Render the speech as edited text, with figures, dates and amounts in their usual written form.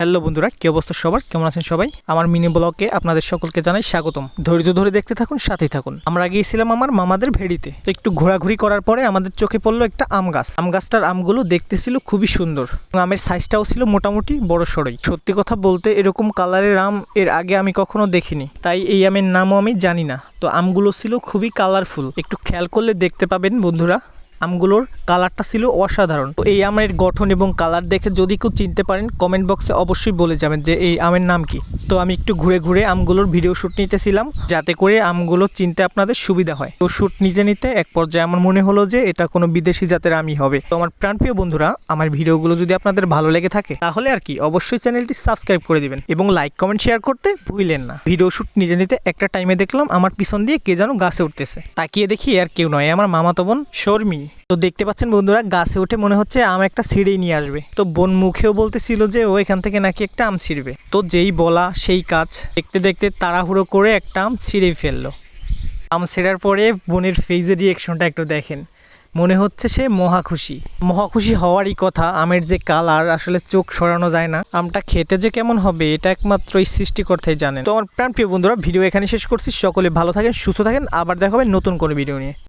Hello বন্ধুরা, কি অবস্থা সবার? কেমন আছেন সবাই? আমার মিনি ব্লগে আপনাদের সকলকে জানাই স্বাগতম। ধৈর্য ধরে দেখতে থাকুন, সাথেই থাকুন। আমরা গিয়েছিলাম আমার মামাদের ভেড়িতে। একটু ঘোরাঘুরি করার পরে আমাদের চোখে পড়লো একটা আম গাছ। আম গাছটার আমগুলো দেখতে ছিল খুবই সুন্দর। আমের সাইজটাও ছিল মোটামুটি বড় সড়ই। সত্যি কথা বলতে এরকম কালারের আম এর আগে আমি কখনো দেখিনি, তাই এই আমের নামও আমি জানি না। তো আমগুলো ছিল খুবই কালারফুল। একটু খেয়াল করলে দেখতে পাবেন বন্ধুরা, আমগুলোর কালারটা ছিল অসাধারণ। তো এই আমের গঠন এবং কালার দেখে যদি কেউ চিনতে পারেন কমেন্ট বক্সে অবশ্যই বলে যাবেন যে এই আমের নাম কি। তো আমি একটু ঘুরে ঘুরে আমগুলোর ভিডিও শ্যুট নিতেছিলাম, যাতে করে আমগুলো চিনতে আপনাদের সুবিধা হয়। তো শ্যুট নিতে নিতে এক পর্যায়ে আমার মনে হলো যে এটা কোনো বিদেশি জাতের আমই হবে। তো আমার প্রাণপ্রিয় বন্ধুরা, আমার ভিডিওগুলো যদি আপনাদের ভালো লেগে থাকে তাহলে আর কি অবশ্যই চ্যানেলটি সাবস্ক্রাইব করে দিবেন এবং লাইক কমেন্ট শেয়ার করতে ভুলেন না। ভিডিও শ্যুট নিতে নিতে একটা টাইমে দেখলাম আমার পিছন দিয়ে কে যেন গাছে উঠতেছে। তাকিয়ে দেখি আর কেউ নয়, আমার মামাতো বোন শর্মি। তো দেখতে পাচ্ছেন বন্ধুরা, গাছে উঠে মনে হচ্ছে আম একটা ছিঁড়েই নিয়ে আসবে। তো বোন মুখেও বলতেছিল যে ও এখান থেকে নাকি একটা আম ছিঁড়বে। তো যেই বলা সেই কাজ, দেখতে দেখতে তাড়াহুড়ো করে একটা আম ছিঁড়েই ফেললো। আম ছেঁড়ার পরে বোনের ফেজের রিয়েকশনটা একটু দেখেন, মনে হচ্ছে সে মহাখুশি হওয়ারই কথা। আমের যে কালার, আসলে চোখ সরানো যায় না। আমটা খেতে যে কেমন হবে এটা একমাত্র এই সৃষ্টিকর্তাই জানেন। তো আমার প্রাণপ্রিয় বন্ধুরা, ভিডিও এখানে শেষ করছি। সকলে ভালো থাকেন, সুস্থ থাকেন, আবার দেখা হবে নতুন কোনো ভিডিও নিয়ে।